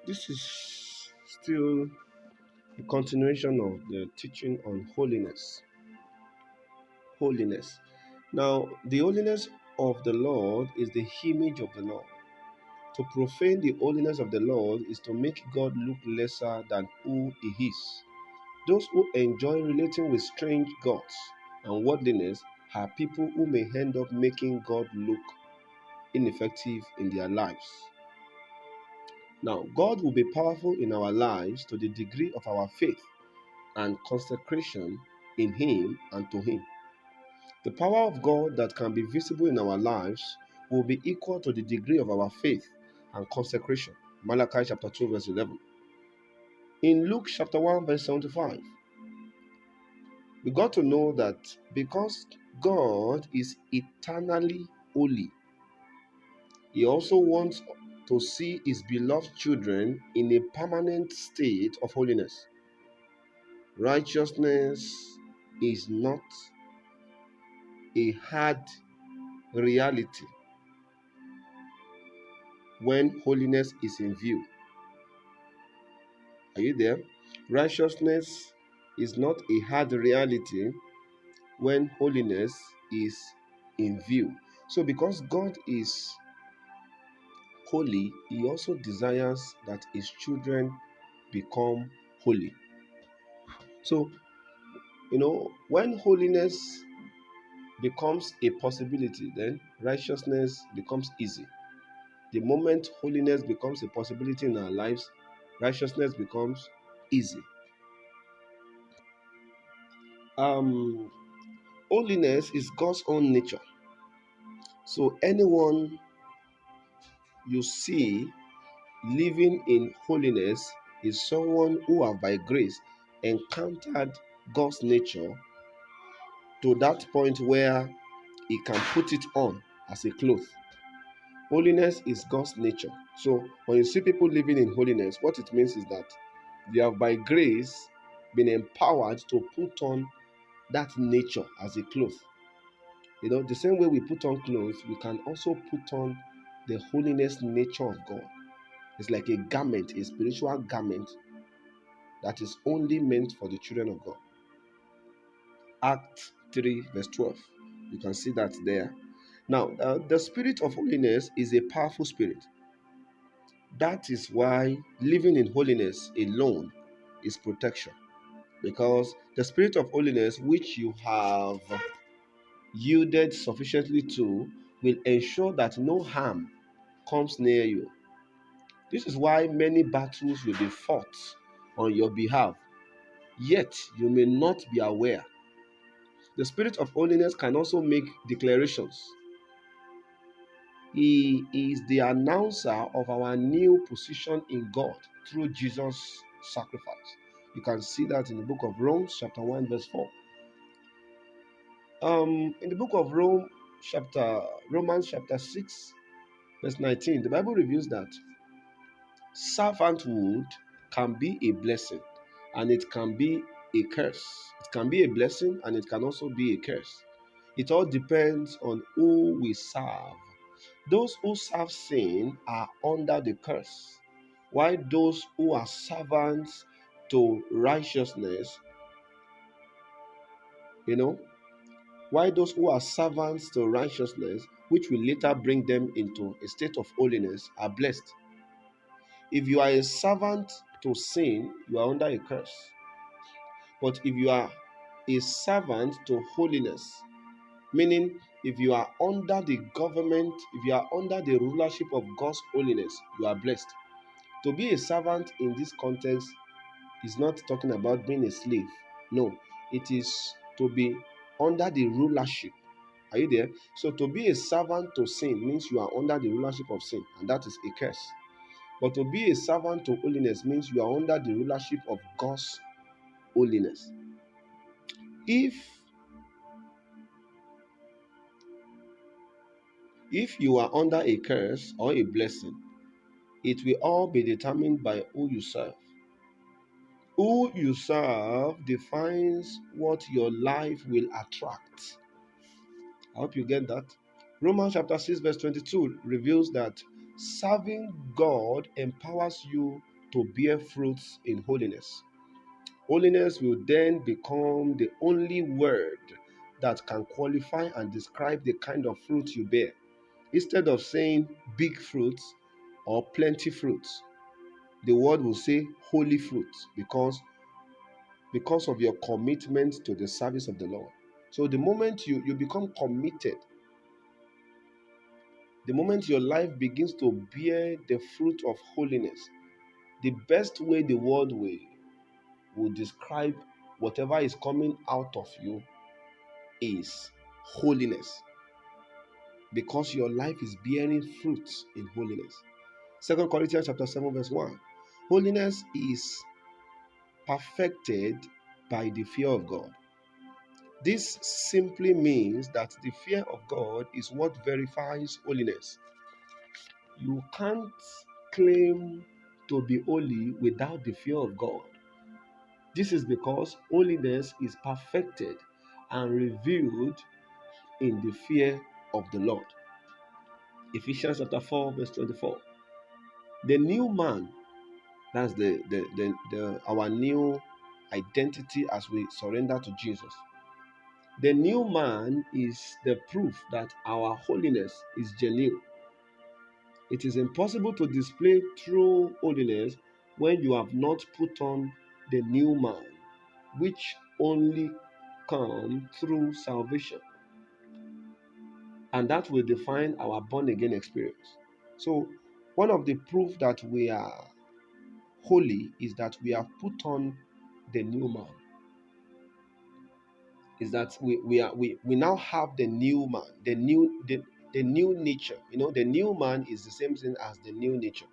This is still a continuation of the teaching on holiness. Holiness. Now, the holiness of the Lord is the image of the Lord. To profane the holiness of the Lord is to make God look lesser than who He is. Those who enjoy relating with strange gods and worldliness are people who may end up making God look ineffective in their lives. Now, God will be powerful in our lives to the degree of our faith and consecration in Him and to Him. The power of God that can be visible in our lives will be equal to the degree of our faith and consecration. Malachi chapter 2, verse 11. In Luke chapter 1, verse 75, we got to know that because God is eternally holy, He also wants to see His beloved children in a permanent state of holiness. Righteousness is not a hard reality when holiness is in view. Are you there? Righteousness is not a hard reality when holiness is in view. So, because God is holy, He also desires that His children become holy. So, when holiness becomes a possibility, then righteousness becomes easy. The moment holiness becomes a possibility in our lives, righteousness becomes easy. Um, Holiness is God's own nature. So anyone you see living in holiness is someone who have by grace encountered God's nature to that point where he can put it on as a cloth. Holiness is God's nature. So when you see people living in holiness, what it means is that they have by grace been empowered to put on that nature as a cloth. The same way we put on clothes, we can also put on the holiness nature of God. It's like a garment, a spiritual garment that is only meant for the children of God. Act 3, verse 12. You can see that there. Now, the spirit of holiness is a powerful spirit. That is why living in holiness alone is protection. Because the spirit of holiness, which you have yielded sufficiently to, will ensure that no harm comes near you. This is why many battles will be fought on your behalf, yet you may not be aware. The spirit of holiness can also make declarations. He is the announcer of our new position in God through Jesus' sacrifice. You can see that in the book of Romans, chapter 1, verse 4. In the book of Romans, chapter 6, verse 19, the Bible reveals that servanthood can be a blessing and it can be a curse. It can be a blessing and it can also be a curse. It all depends on who we serve. Those who serve sin are under the curse, while those who are servants to righteousness, you know, while those who are servants to righteousness, which will later bring them into a state of holiness, are blessed. If you are a servant to sin, you are under a curse. But if you are a servant to holiness, meaning if you are under the government, if you are under the rulership of God's holiness, you are blessed. To be a servant in this context is not talking about being a slave. No, it is to be under the rulership. Are you there? So to be a servant to sin means you are under the rulership of sin, and that is a curse. But to be a servant to holiness means you are under the rulership of God's holiness. If you are under a curse or a blessing, it will all be determined by who you serve. Who you serve defines what your life will attract. I hope you get that. Romans chapter 6 verse 22 reveals that Serving God empowers you to bear fruits in holiness. Holiness will then become the only word that can qualify and describe the kind of fruit you bear. Instead of saying big fruits or plenty fruits, the word will say holy fruits because of your commitment to the service of the Lord. So the moment you become committed, the moment your life begins to bear the fruit of holiness, the best way the world will describe whatever is coming out of you is holiness, because your life is bearing fruits in holiness. 2 Corinthians chapter 7 verse 1. Holiness is perfected by the fear of God. This simply means that the fear of God is what verifies holiness. You can't claim to be holy without the fear of God. This is because holiness is perfected and revealed in the fear of the Lord. Ephesians chapter 4 verse 24. The new man, that's our new identity as we surrender to Jesus. The new man is the proof that our holiness is genuine. It is impossible to display true holiness when you have not put on the new man, which only comes through salvation. And that will define our born again experience. So, one of the proof that we are holy is that we have put on the new man. Is that we now have the new man, the new nature. The new man is the same thing as the new nature.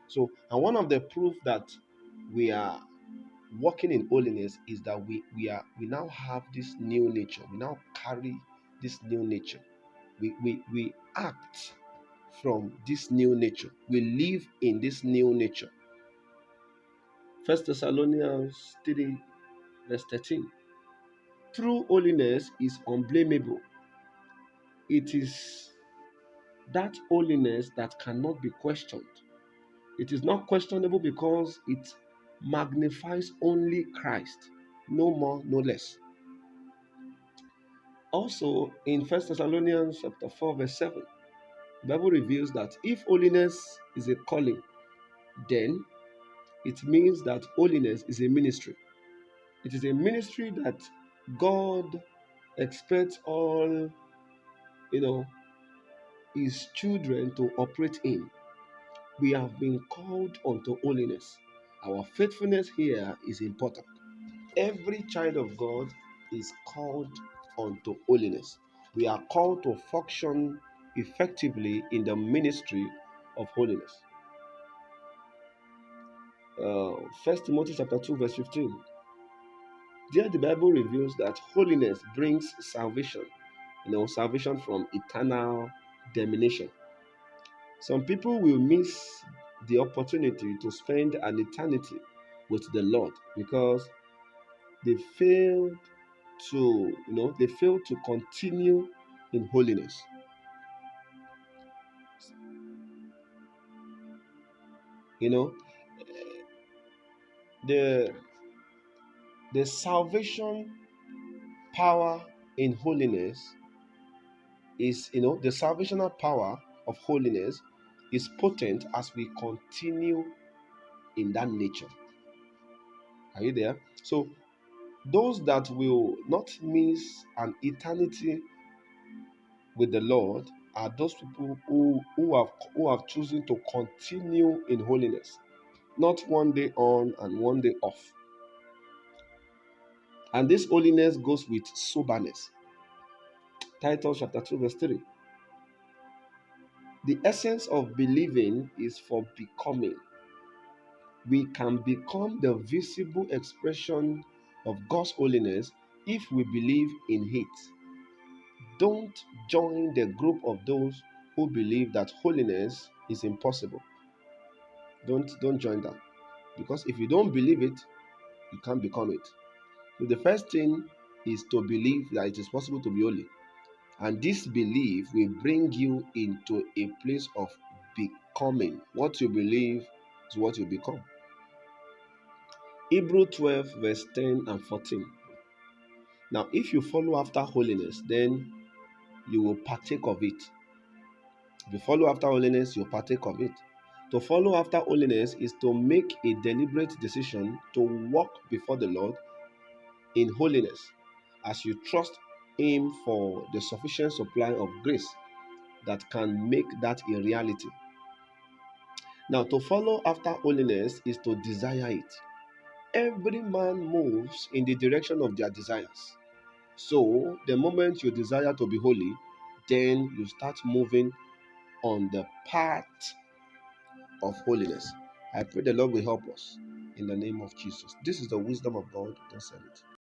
So, and one of the proof that we are walking in holiness is that we now have this new nature. We now carry this new nature. We act from this new nature. We live in this new nature. 1 Thessalonians 3 verse 13. True holiness is unblameable. It is that holiness that cannot be questioned. It is not questionable because it magnifies only Christ, no more, no less. Also, in 1 Thessalonians chapter 4, verse 7, the Bible reveals that if holiness is a calling, then it means that holiness is a ministry. It is a ministry that God expects all, his children to operate in. We have been called unto holiness. Our faithfulness here is important. Every child of God is called unto holiness. We are called to function effectively in the ministry of holiness. 1 Timothy chapter 2 verse 15. There the Bible reveals that holiness brings salvation, salvation from eternal damnation. Some people will miss the opportunity to spend an eternity with the Lord because they failed to continue in holiness. You know, the the salvation power in holiness is, the salvational power of holiness is potent as we continue in that nature. Are you there? So those that will not miss an eternity with the Lord are those people who have chosen to continue in holiness, not one day on and one day off. And this holiness goes with soberness. Titus chapter 2 verse 3. The essence of believing is for becoming. We can become the visible expression of God's holiness if we believe in it. Don't join the group of those who believe that holiness is impossible. Don't join that. Because if you don't believe it, you can't become it. So the first thing is to believe that it is possible to be holy. And this belief will bring you into a place of becoming. What you believe is what you become. Hebrew 12, verse 10 and 14. Now, if you follow after holiness, then you will partake of it. If you follow after holiness, you'll partake of it. To follow after holiness is to make a deliberate decision to walk before the Lord in holiness as you trust Him for the sufficient supply of grace that can make that a reality. Now, to follow after holiness is to desire it. Every man moves in the direction of their desires. So, the moment you desire to be holy, then you start moving on the path of holiness. I pray the Lord will help us in the name of Jesus. This is the wisdom of God. Don't sell it.